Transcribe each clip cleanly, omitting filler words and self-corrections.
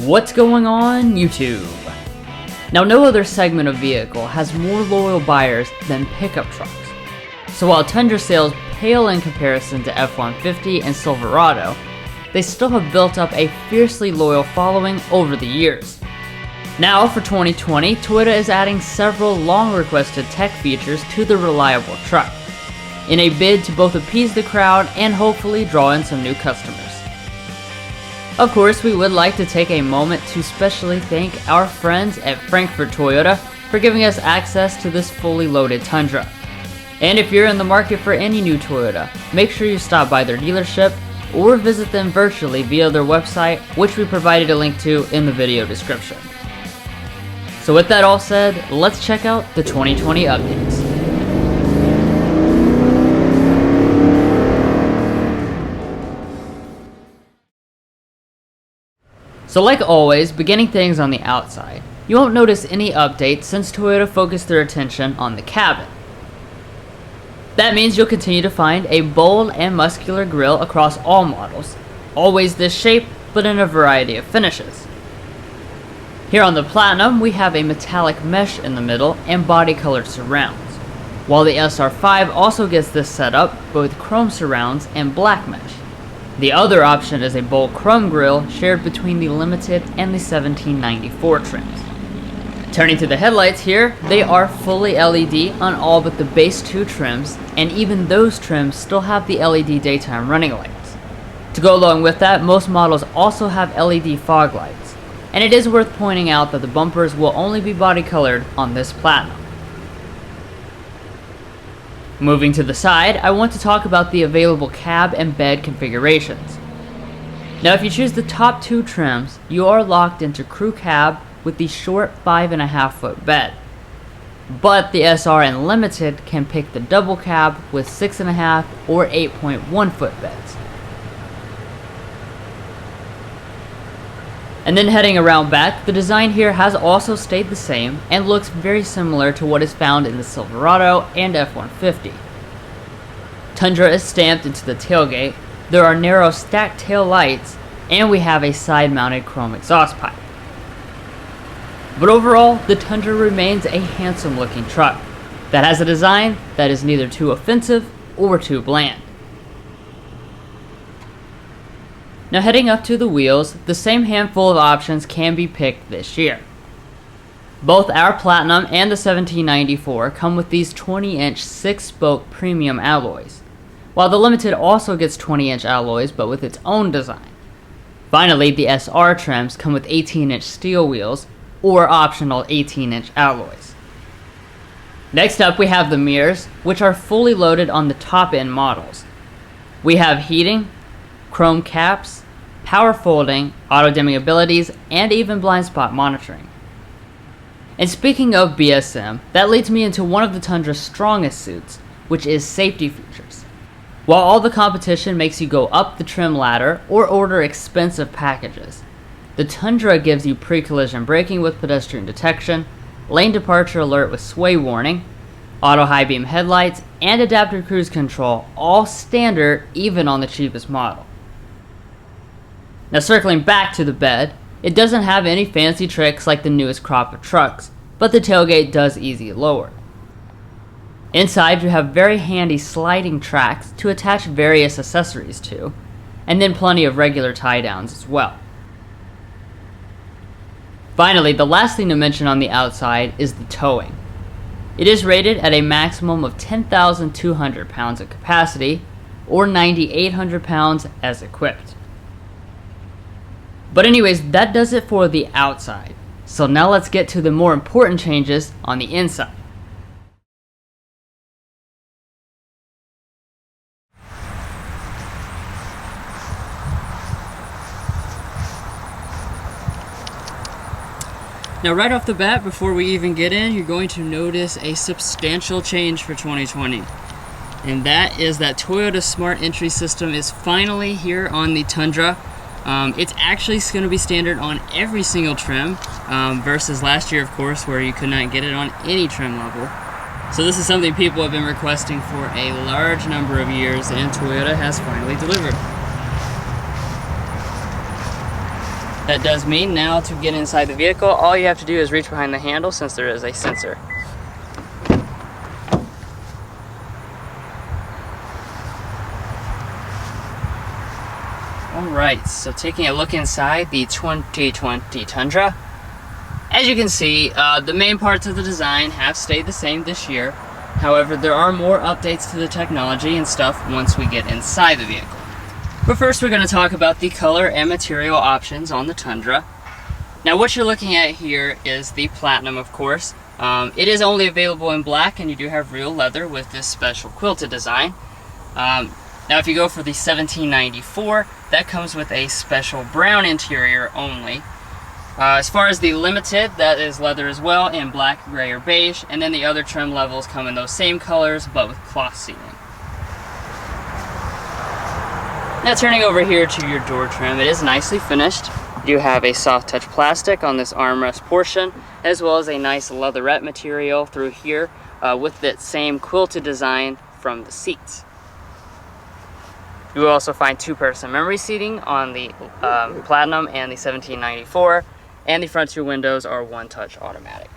What's going on, YouTube? Now, no other segment of vehicle has more loyal buyers than pickup trucks. So while Tundra sales pale in comparison to F-150 and Silverado, they still have built up a fiercely loyal following over the years. Now, for 2020, Toyota is adding several long-requested tech features to the reliable truck, in a bid to both appease the crowd and hopefully draw in some new customers. Of course, we would like to take a moment to specially thank our friends at Frankfort Toyota for giving us access to this fully loaded Tundra. And if you're in the market for any new Toyota, make sure you stop by their dealership or visit them virtually via their website, which we provided a link to in the video description. So with that all said, let's check out the 2020 updates. So like always, beginning things on the outside, you won't notice any updates since Toyota focused their attention on the cabin. That means you'll continue to find a bold and muscular grille across all models, always this shape, but in a variety of finishes. Here on the Platinum, we have a metallic mesh in the middle and body-colored surrounds, while the SR5 also gets this setup, both chrome surrounds and black mesh. The other option is a bold chrome grille shared between the Limited and the 1794 trims. Turning to the headlights here, they are fully LED on all but the base 2 trims, and even those trims still have the LED daytime running lights. To go along with that, most models also have LED fog lights, and it is worth pointing out that the bumpers will only be body colored on this Platinum. Moving to the side, I want to talk about the available cab and bed configurations. Now if you choose the top 2 trims, you are locked into crew cab with the short 5.5 foot bed. But the SR and Limited can pick the double cab with 6.5 or 8.1 foot beds. And then heading around back, the design here has also stayed the same and looks very similar to what is found in the Silverado and F-150. Tundra is stamped into the tailgate, there are narrow stacked tail lights, and we have a side-mounted chrome exhaust pipe. But overall, the Tundra remains a handsome looking truck that has a design that is neither too offensive or too bland. Now heading up to the wheels, the same handful of options can be picked this year. Both our Platinum and the 1794 come with these 20-inch 6-spoke premium alloys, while the Limited also gets 20-inch alloys but with its own design. Finally, the SR trims come with 18-inch steel wheels or optional 18-inch alloys. Next up we have the mirrors, which are fully loaded on the top-end models. We have heating, chrome caps, power folding, auto dimming abilities, and even blind spot monitoring. And speaking of BSM, that leads me into one of the Tundra's strongest suits, which is safety features. While all the competition makes you go up the trim ladder or order expensive packages, the Tundra gives you pre-collision braking with pedestrian detection, lane departure alert with sway warning, auto high beam headlights, and adaptive cruise control, all standard even on the cheapest model. Now circling back to the bed, it doesn't have any fancy tricks like the newest crop of trucks, but the tailgate does easy lower. Inside you have very handy sliding tracks to attach various accessories to, and then plenty of regular tie downs as well. Finally, the last thing to mention on the outside is the towing. It is rated at a maximum of 10,200 pounds of capacity, or 9,800 pounds as equipped. But anyways, that does it for the outside. So now let's get to the more important changes on the inside. Now right off the bat, before we even get in, you're going to notice a substantial change for 2020. And that is that Toyota's Smart Entry system is finally here on the Tundra. It's actually going to be standard on every single trim, versus last year, of course, where you could not get it on any trim level. So this is something people have been requesting for a large number of years, and Toyota has finally delivered. That does mean now to get inside the vehicle, all you have to do is reach behind the handle since there is a sensor. Alright, so taking a look inside the 2020 Tundra. As you can see, the main parts of the design have stayed the same this year. However, there are more updates to the technology and stuff once we get inside the vehicle. But first we're going to talk about the color and material options on the Tundra. Now what you're looking at here is the Platinum, of course. It is only available in black, and you do have real leather with this special quilted design. Now if you go for the 1794, that comes with a special brown interior only. As far as the Limited, that is leather as well in black, gray, or beige, and then the other trim levels come in those same colors but with cloth sealing. Now turning over here to your door trim, it is nicely finished. You have a soft touch plastic on this armrest portion, as well as a nice leatherette material through here with that same quilted design from the seats. You will also find two-person memory seating on the Platinum and the 1794, and the front two windows are one-touch automatic.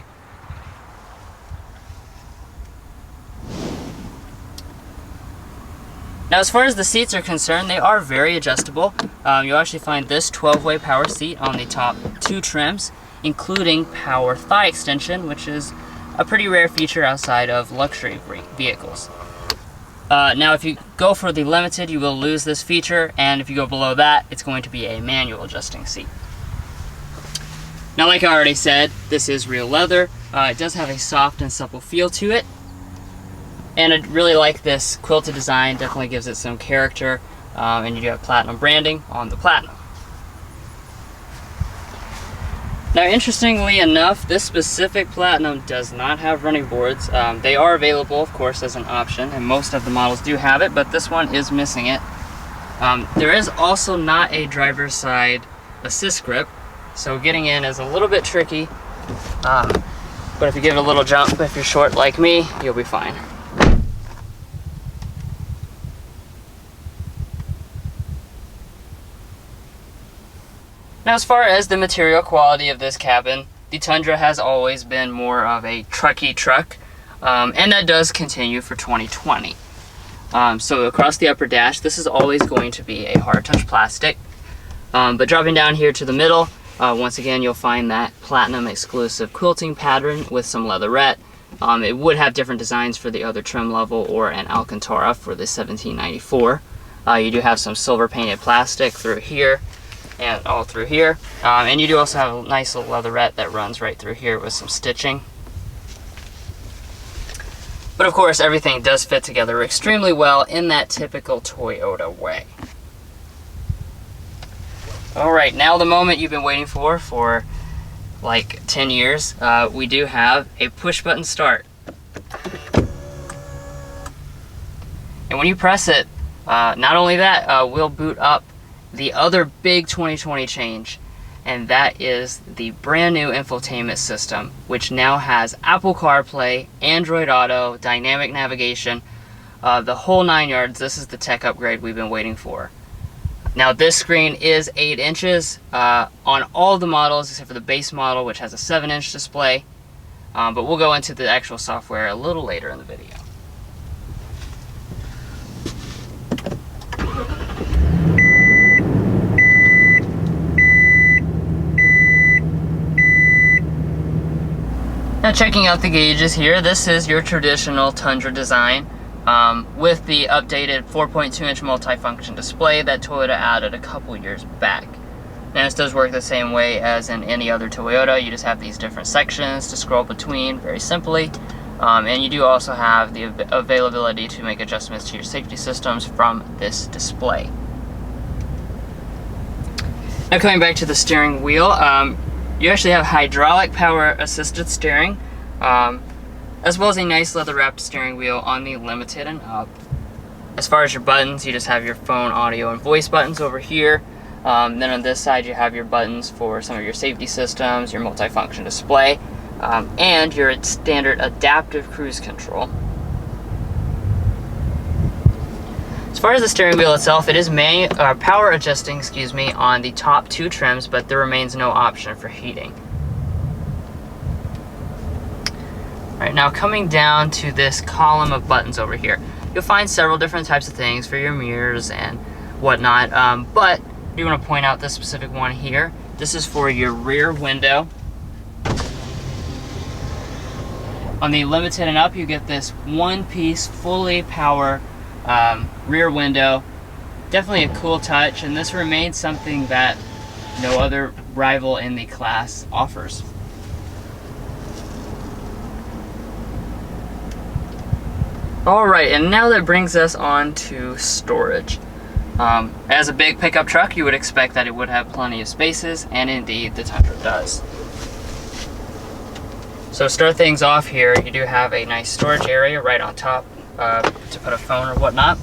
Now as far as the seats are concerned, they are very adjustable. You'll actually find this 12-way power seat on the top two trims, including power thigh extension, which is a pretty rare feature outside of luxury vehicles. Now if you go for the Limited, you will lose this feature, and if you go below that, it's going to be a manual adjusting seat. Now like I already said, this is real leather. It does have a soft and supple feel to it. And I really like this quilted design, definitely gives it some character, and you do have Platinum branding on the Platinum. Now interestingly enough, this specific Platinum does not have running boards. They are available, of course, as an option, and most of the models do have it, but this one is missing it. There is also not a driver's side assist grip, so getting in is a little bit tricky, but if you give it a little jump, if you're short like me, you'll be fine. Now as far as the material quality of this cabin, the Tundra has always been more of a trucky truck, and that does continue for 2020. So across the upper dash, this is always going to be a hard touch plastic, but dropping down here to the middle, once again you'll find that Platinum exclusive quilting pattern with some leatherette. It would have different designs for the other trim level or an Alcantara for the 1794. You do have some silver painted plastic through here and all through here, and you do also have a nice little leatherette that runs right through here with some stitching. But of course everything does fit together extremely well in that typical Toyota way. Alright, now the moment you've been waiting for like 10 years, we do have a push button start. And when you press it, not only that, we'll boot up the other big 2020 change, and that is the brand new infotainment system, which now has Apple CarPlay, Android Auto, dynamic navigation, the whole 9 yards. This is the tech upgrade we've been waiting for. Now this screen is 8 inches on all the models except for the base model, which has a 7-inch display, but we'll go into the actual software a little later in the video. Now checking out the gauges here, this is your traditional Tundra design with the updated 4.2-inch multifunction display that Toyota added a couple years back. Now this does work the same way as in any other Toyota. You just have these different sections to scroll between very simply, and you do also have the availability to make adjustments to your safety systems from this display. Now coming back to the steering wheel, you actually have hydraulic power assisted steering, as well as a nice leather wrapped steering wheel on the Limited and up. As far as your buttons, you just have your phone, audio, and voice buttons over here. Then on this side you have your buttons for some of your safety systems, your multifunction display, and your standard adaptive cruise control. As far as the steering wheel itself, it is power adjusting, excuse me, on the top 2 trims, but there remains no option for heating. Alright, now coming down to this column of buttons over here, you'll find several different types of things for your mirrors and whatnot, but I do want to point out this specific one here. This is for your rear window. On the Limited and up, you get this one-piece, fully power rear window. Definitely a cool touch, and this remains something that no other rival in the class offers. Alright, and now that brings us on to storage. As a big pickup truck, you would expect that it would have plenty of spaces, and indeed the Tundra does. So to start things off here, you do have a nice storage area right on top to put a phone or whatnot.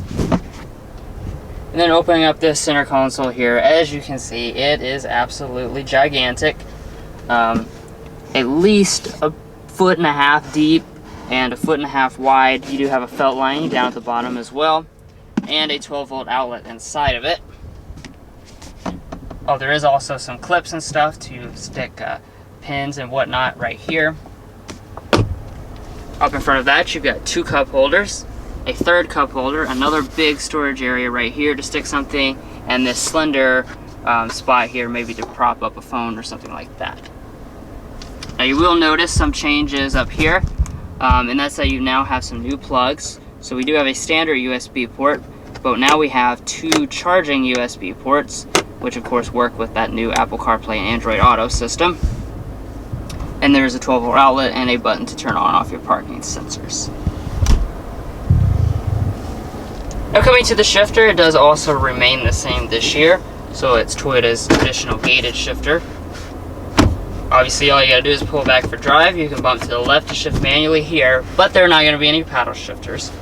And then opening up this center console here, as you can see, it is absolutely gigantic. At least 1.5 feet deep and 1.5 feet wide. You do have a felt lining down at the bottom as well, and a 12-volt outlet inside of it. Oh, there is also some clips and stuff to stick pins and whatnot right here. Up in front of that, you've got 2 cup holders, a 3rd cup holder, another big storage area right here to stick something, and this slender spot here maybe to prop up a phone or something like that. Now you will notice some changes up here, and that's that you now have some new plugs. So we do have a standard USB port, but now we have 2 charging USB ports, which of course work with that new Apple CarPlay and Android Auto system. And there's a 12-volt outlet and a button to turn on and off your parking sensors. Now coming to the shifter, it does also remain the same this year. So it's Toyota's traditional gated shifter. Obviously all you gotta do is pull back for drive. You can bump to the left to shift manually here, but there are not gonna be any paddle shifters.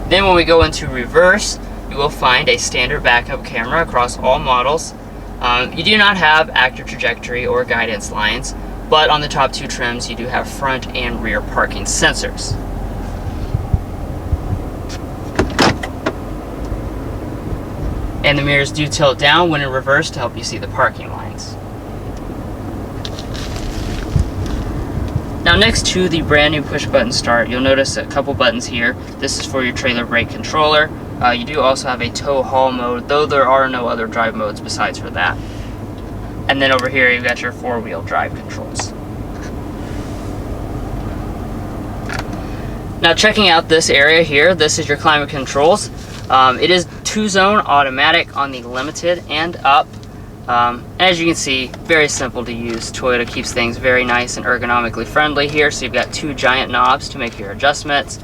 Then when we go into reverse, you will find a standard backup camera across all models. You do not have active trajectory or guidance lines, but on the top 2 trims you do have front and rear parking sensors. And the mirrors do tilt down when in reverse to help you see the parking lines. Now next to the brand new push button start, you'll notice a couple buttons here. This is for your trailer brake controller. You do also have a tow haul mode, though there are no other drive modes besides for that. And then over here you've got your 4-wheel drive controls. Now checking out this area here, this is your climate controls. It is 2-zone automatic on the Limited and up. As you can see, very simple to use. Toyota keeps things very nice and ergonomically friendly here. So you've got 2 giant knobs to make your adjustments.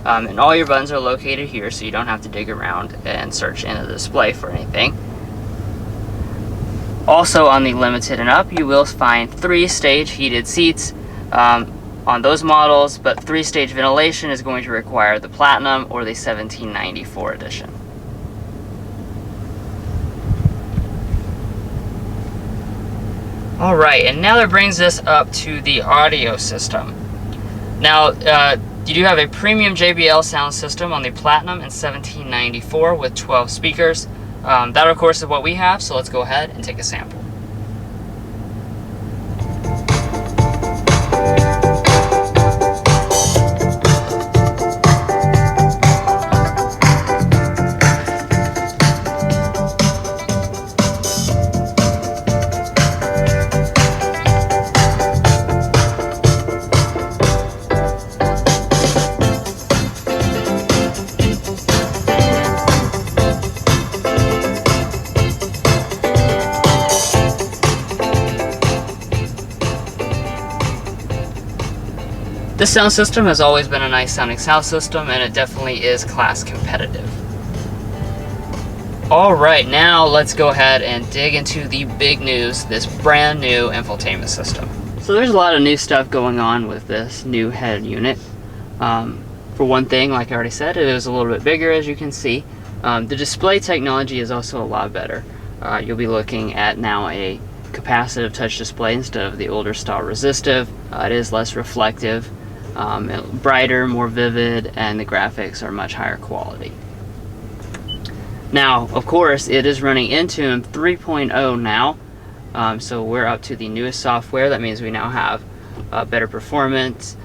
And all your buttons are located here, so you don't have to dig around and search in the display for anything. Also on the Limited and up, you will find 3-stage heated seats on those models, but 3-stage ventilation is going to require the Platinum or the 1794 edition. Alright, and now that brings us up to the audio system. Now, you do have a premium JBL sound system on the Platinum and 1794 with 12 speakers. That, of course, is what we have, so let's go ahead and take a sample. This sound system has always been a nice sounding sound system, and it definitely is class competitive. Alright, now let's go ahead and dig into the big news, this brand new infotainment system. So there's a lot of new stuff going on with this new head unit. For one thing, like I already said, it is a little bit bigger, as you can see. The display technology is also a lot better. You'll be looking at now a capacitive touch display instead of the older style resistive. It is less reflective. brighter, more vivid, and the graphics are much higher quality. Now, of course, it is running Entune 3.0 now, so we're up to the newest software. That means we now have better performance.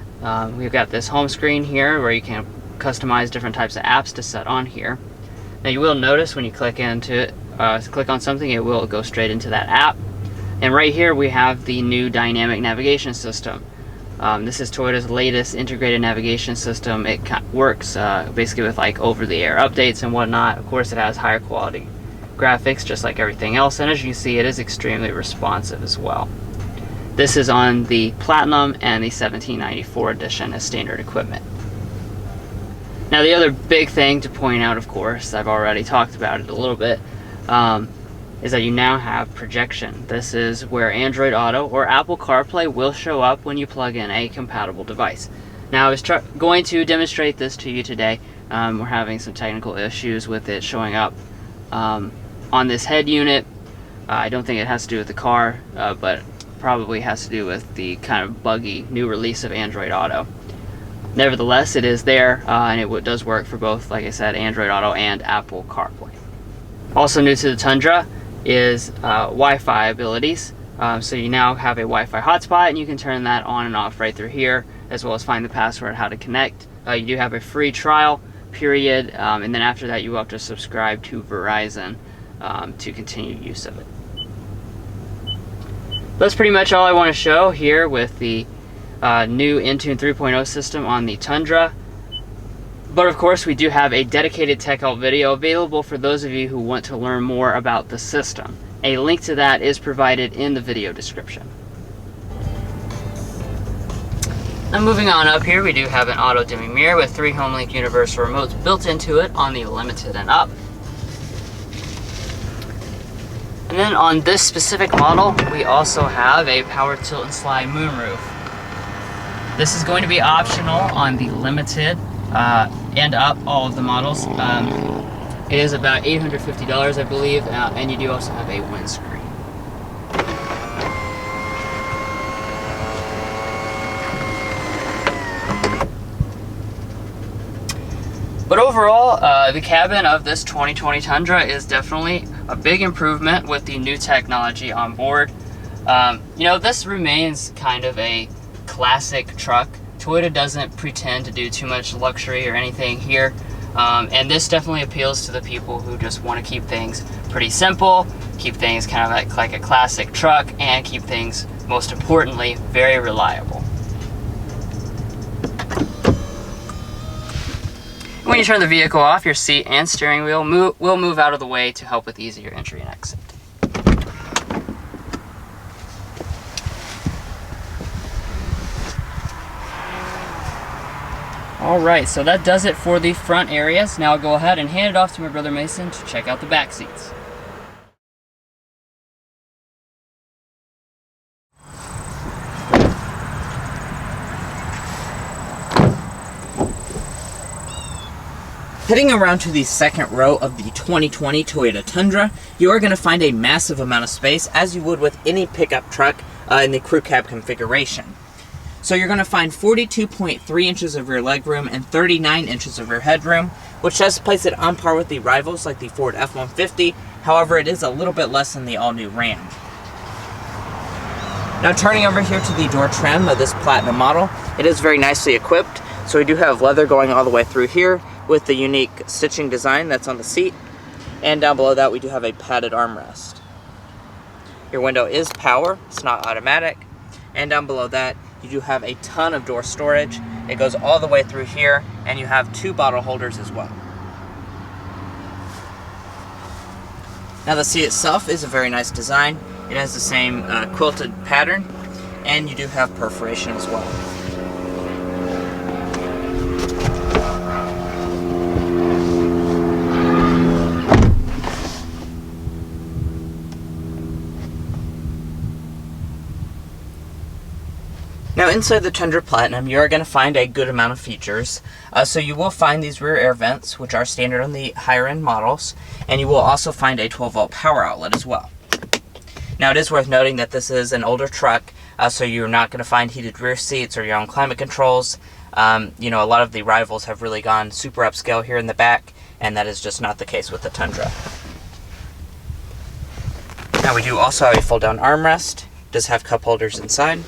We've got this home screen here where you can customize different types of apps to set on here. Now you will notice when you click into it, click on something, it will go straight into that app. And right here we have the new dynamic navigation system. This is Toyota's latest integrated navigation system. It works basically with like over-the-air updates and whatnot. Of course, it has higher quality graphics just like everything else, and as you can see, it is extremely responsive as well. This is on the Platinum and the 1794 edition as standard equipment. Now the other big thing to point out, of course, I've already talked about it a little bit, is that you now have projection. This is where Android Auto or Apple CarPlay will show up when you plug in a compatible device. Now I was going to demonstrate this to you today. We're having some technical issues with it showing up on this head unit. I don't think it has to do with the car, but probably has to do with the kind of buggy new release of Android Auto. Nevertheless, it is there, and it does work for both, like I said, Android Auto and Apple CarPlay. Also new to the Tundra is Wi-Fi abilities. So you now have a Wi-Fi hotspot, and you can turn that on and off right through here, as well as find the password, how to connect. You do have a free trial period, and then after that you will have to subscribe to Verizon to continue use of it. That's pretty much all I want to show here with the new Entune 3.0 system on the Tundra. But of course, we do have a dedicated tech help video available for those of you who want to learn more about the system. A link to that is provided in the video description. Now moving on up here, we do have an auto dimming mirror with 3 HomeLink universal remotes built into it on the Limited and up. And then on this specific model, we also have a power tilt and slide moonroof. This is going to be optional on the Limited and up, all of the models. It is about $850, I believe, and you do also have a windscreen. But overall, the cabin of this 2020 Tundra is definitely a big improvement with the new technology on board. You know, this remains kind of a classic truck. Toyota doesn't pretend to do too much luxury or anything here, and this definitely appeals to the people who just want to keep things pretty simple, keep things kind of like a classic truck, and keep things, most importantly, very reliable. When you turn the vehicle off, your seat and steering wheel will move out of the way to help with easier entry and exit. Alright, so that does it for the front areas. Now I'll go ahead and hand it off to my brother Mason to check out the back seats. Heading around to the second row of the 2020 Toyota Tundra, you are going to find a massive amount of space, as you would with any pickup truck in the crew cab configuration. So you're going to find 42.3 inches of rear legroom and 39 inches of rear headroom, which does place it on par with the rivals like the Ford F-150. However, it is a little bit less than the all-new Ram. Now turning over here to the door trim of this Platinum model, it is very nicely equipped. So we do have leather going all the way through here with the unique stitching design that's on the seat. And down below that we do have a padded armrest. Your window is power, it's not automatic. And down below that you do have a ton of door storage. It goes all the way through here, and you have 2 bottle holders as well. Now the seat itself is a very nice design. It has the same quilted pattern, and you do have perforation as well. Now inside the Tundra Platinum, you are going to find a good amount of features. So you will find these rear air vents, which are standard on the higher end models, and you will also find a 12-volt power outlet as well. Now it is worth noting that this is an older truck, so you're not going to find heated rear seats or your own climate controls. You know, a lot of the rivals have really gone super upscale here in the back, and that is just not the case with the Tundra. Now we do also have a fold-down armrest. It does have cup holders inside.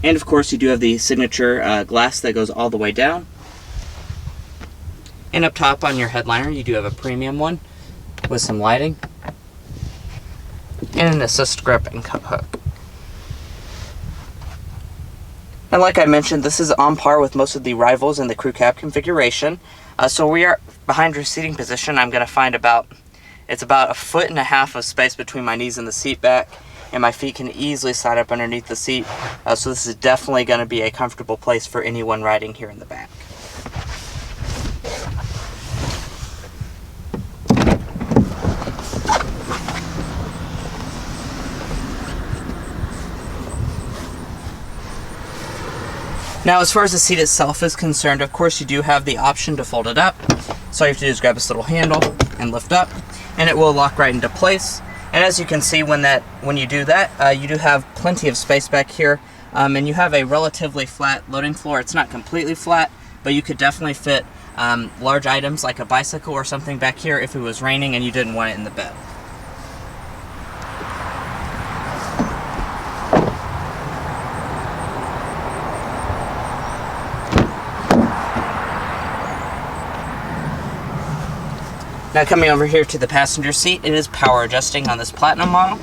And of course you do have the signature glass that goes all the way down. And up top on your headliner you do have a premium one with some lighting. And an assist grip and cup hook. And like I mentioned, this is on par with most of the rivals in the crew cab configuration. So we are behind your seating position. I'm going to find about a 1.5 foot of space between my knees and the seat back, and my feet can easily slide up underneath the seat. So this is definitely going to be a comfortable place for anyone riding here in the back. Now, as far as the seat itself is concerned, of course, you do have the option to fold it up. So all you have to do is grab this little handle and lift up, and it will lock right into place. And as you can see, when you do that, you do have plenty of space back here, and you have a relatively flat loading floor. It's not completely flat, but you could definitely fit large items like a bicycle or something back here if it was raining and you didn't want it in the bed. Now coming over here to the passenger seat, it is power adjusting on this Platinum model.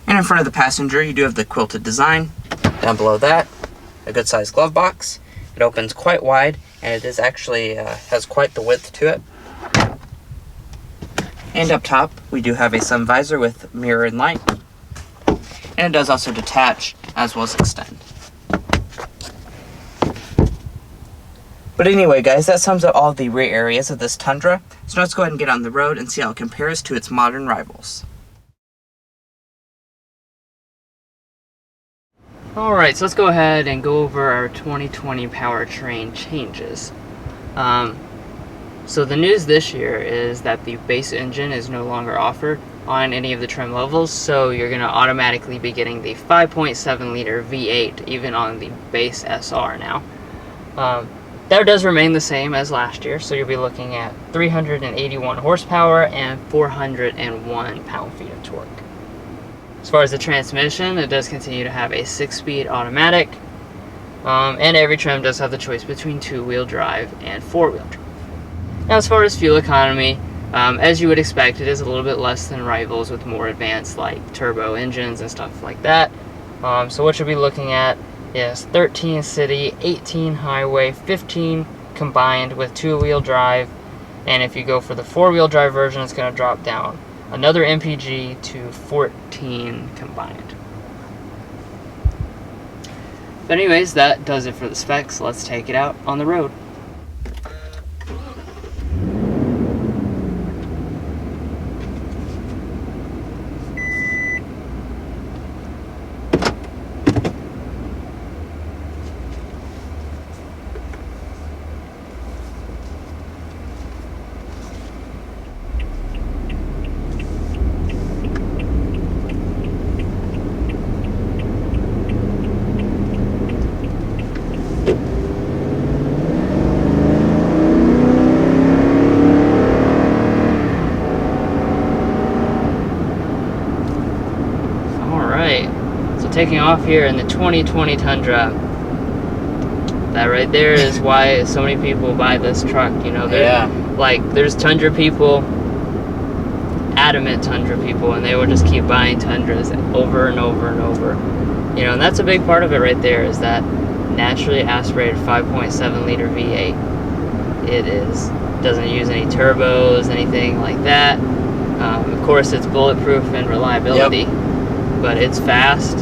And in front of the passenger, you do have the quilted design. Down below that, a good sized glove box. It opens quite wide, and it is actually has quite the width to it. And up top, we do have a sun visor with mirror and light. And it does also detach as well as extend. But anyway, guys, that sums up all of the rear areas of this Tundra. So let's go ahead and get on the road and see how it compares to its modern rivals. Alright, so let's go ahead and go over our 2020 powertrain changes. So the news this year is that the base engine is no longer offered on any of the trim levels, so you're going to automatically be getting the 5.7 liter V8 even on the base SR now. That does remain the same as last year, so you'll be looking at 381 horsepower and 401 pound-feet of torque. As far as the transmission, it does continue to have a 6-speed automatic, and every trim does have the choice between 2-wheel drive and 4-wheel drive. Now, as far as fuel economy, as you would expect, it is a little bit less than rivals with more advanced like turbo engines and stuff like that. So what you'll be looking at is 13 city, 18 highway, 15 combined with 2-wheel drive, and if you go for the 4-wheel drive version, it's going to drop down another MPG to 14 combined. But anyways, that does it for the specs. Let's take it out on the road. Taking off here in the 2020 Tundra. That right there is why so many people buy this truck. You know, there's Tundra people, adamant Tundra people, and they will just keep buying Tundras over and over and over. You know, and that's a big part of it right there, is that naturally aspirated 5.7 liter V8. It doesn't use any turbos, anything like that. Of course, it's bulletproof and reliability, but it's fast.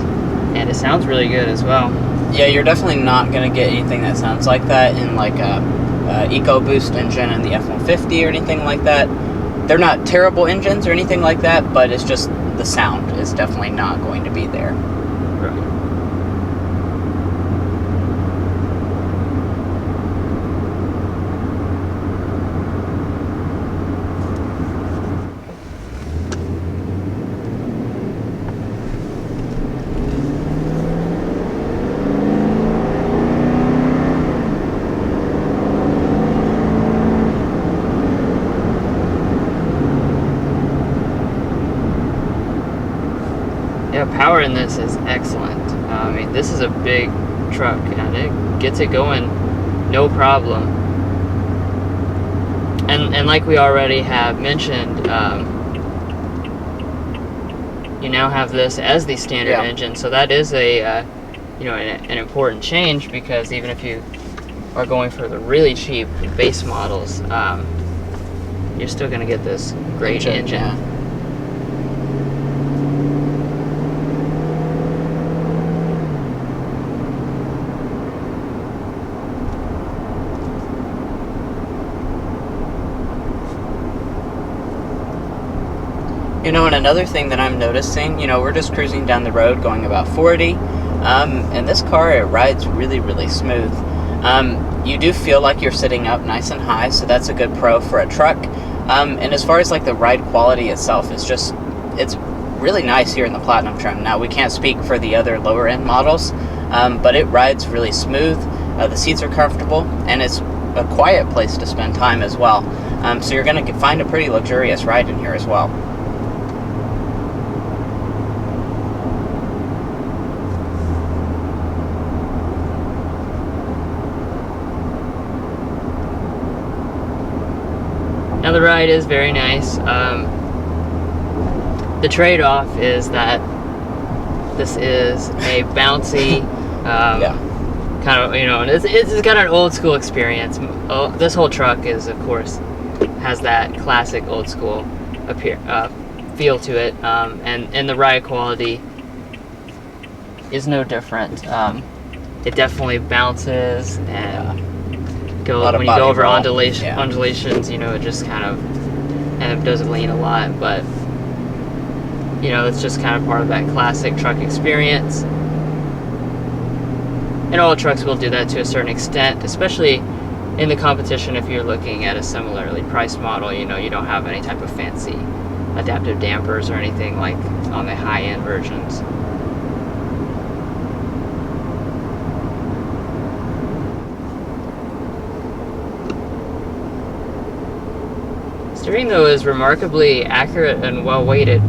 And it sounds really good as well. Yeah, you're definitely not going to get anything that sounds like that in like a EcoBoost engine in the F-150 or anything like that. They're not terrible engines or anything like that, but it's just the sound is definitely not going to be there. Right. Yeah, power in this is excellent. I mean, this is a big truck, and it gets it going no problem. And like we already have mentioned, you now have this as the standard engine, so that is a you know, an important change, because even if you are going for the really cheap base models, you're still going to get this great engine. Yeah. You know, and another thing that I'm noticing, you know, we're just cruising down the road going about 40, and this car, it rides really, really smooth. You do feel like you're sitting up nice and high, so that's a good pro for a truck. And as far as like the ride quality itself, it's really nice here in the Platinum trim. Now, we can't speak for the other lower end models, but it rides really smooth. The seats are comfortable, and it's a quiet place to spend time as well. So you're going to find a pretty luxurious ride in here as well. Now the ride is very nice. The trade-off is that this is a bouncy, kind of, you know, and it's got an old school experience. This whole truck is, of course, has that classic old school feel to it, and the ride quality is no different. It definitely bounces, and when you go over undulations, you know, it just kind of does lean a lot, but you know, it's just kind of part of that classic truck experience. And all trucks will do that to a certain extent, especially in the competition. If you're looking at a similarly priced model, you know, you don't have any type of fancy adaptive dampers or anything like on the high-end versions. Steering, though, is remarkably accurate and well weighted.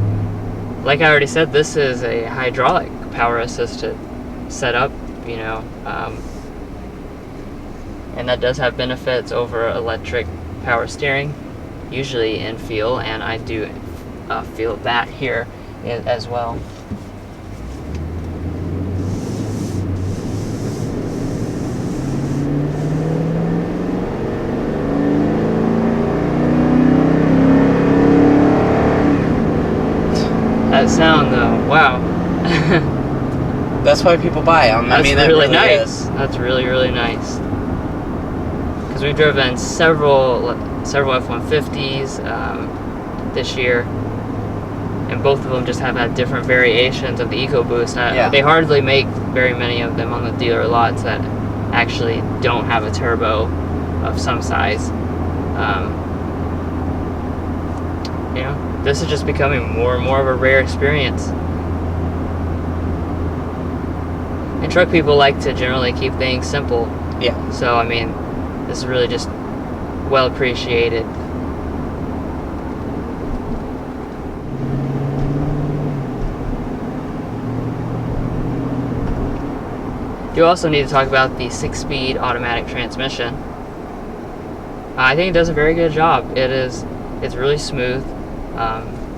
Like I already said, this is a hydraulic power assisted setup, you know, and that does have benefits over electric power steering, usually in feel, and I do feel that here as well. That sound, though, wow. That's why people buy them. That's, I mean, that really nice. Is. That's really, really nice. Because we've driven several F-150s this year, and both of them just have had different variations of the EcoBoost. They hardly make very many of them on the dealer lots that actually don't have a turbo of some size. You know, this is just becoming more and more of a rare experience. And truck people like to generally keep things simple. Yeah. So, I mean, this is really just well appreciated. You also need to talk about the 6-speed automatic transmission. I think it does a very good job. It's really smooth.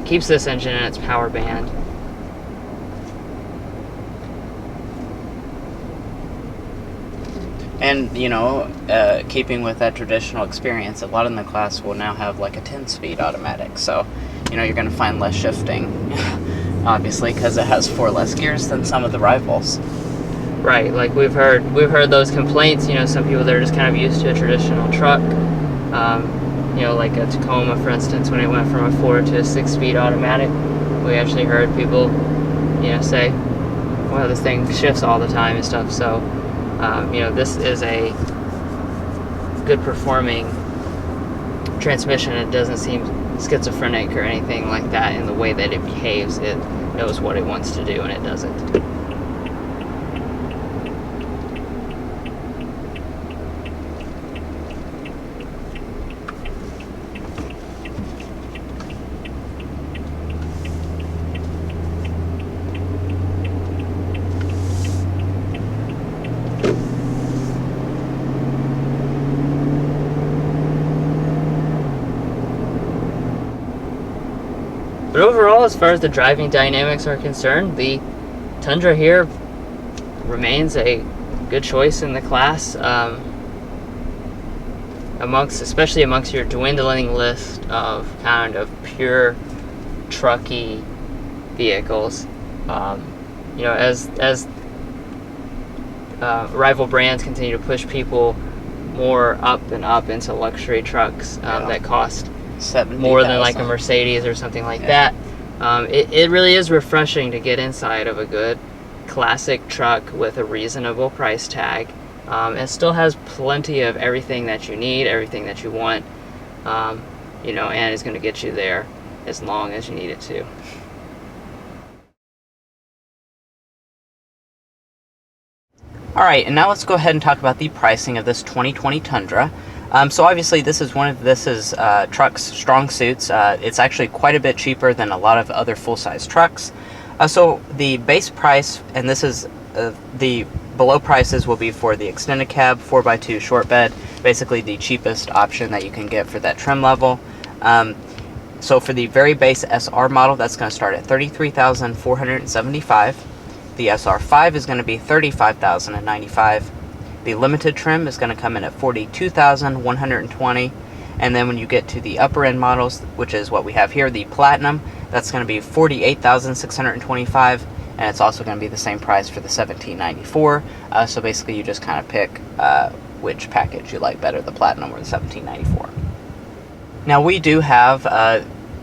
Keeps this engine in its power band. And, you know, keeping with that traditional experience, a lot in the class will now have like a 10-speed automatic. So, you know, you're going to find less shifting, obviously, because it has 4 less gears than some of the rivals. Right, like we've heard those complaints. You know, some people that are just kind of used to a traditional truck. You know, like a Tacoma, for instance, when it went from a 4 to a 6-speed automatic, we actually heard people, you know, say, "Well, this thing shifts all the time and stuff." So, you know, this is a good performing transmission. It doesn't seem schizophrenic or anything like that in the way that it behaves. It knows what it wants to do, and it does it. overall, as far as the driving dynamics are concerned, the Tundra here remains a good choice in the class, especially amongst your dwindling list of kind of pure trucky vehicles. You know, as rival brands continue to push people more up and up into luxury trucks that cost more than like a Mercedes or something like that. It really is refreshing to get inside of a good classic truck with a reasonable price tag. It still has plenty of everything that you need, everything that you want, you know, and it's going to get you there as long as you need it to. Alright, and now let's go ahead and talk about the pricing of this 2020 Tundra. So obviously this is truck's strong suits. It's actually quite a bit cheaper than a lot of other full-size trucks. So the base price, and this is the below prices, will be for the extended cab 4x2 short bed, basically the cheapest option that you can get for that trim level. So for the very base SR model, that's going to start at $33,475. The SR5 is going to be $35,095. The limited trim is going to come in at $42,120. And then when you get to the upper end models, which is what we have here, the Platinum, that's going to be $48,625. And it's also going to be the same price for the $1,794. So basically you just kind of pick which package you like better, the Platinum or the $1,794. Now we do have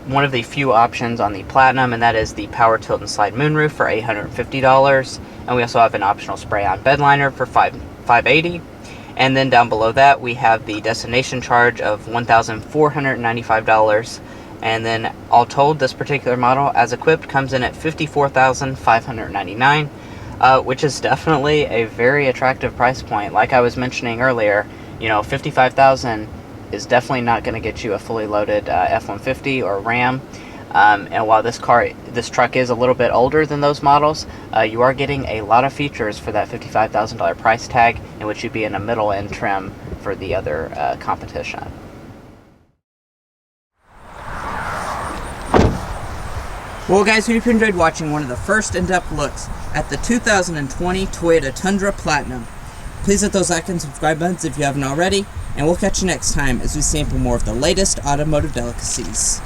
one of the few options on the Platinum, and that is the Power Tilt and Slide Moonroof for $850. And we also have an optional spray-on bed liner for $580. And then down below that we have the destination charge of $1,495. And then all told, this particular model as equipped comes in at $54,599, which is definitely a very attractive price point. Like I was mentioning earlier, you know, $55,000 is definitely not going to get you a fully loaded F-150 or Ram. And while this truck is a little bit older than those models, you are getting a lot of features for that $55,000 price tag, in which you'd be in a middle-end trim for the other competition. Well guys, we hope you enjoyed watching one of the first in-depth looks at the 2020 Toyota Tundra Platinum. Please hit those like and subscribe buttons if you haven't already, and we'll catch you next time as we sample more of the latest automotive delicacies.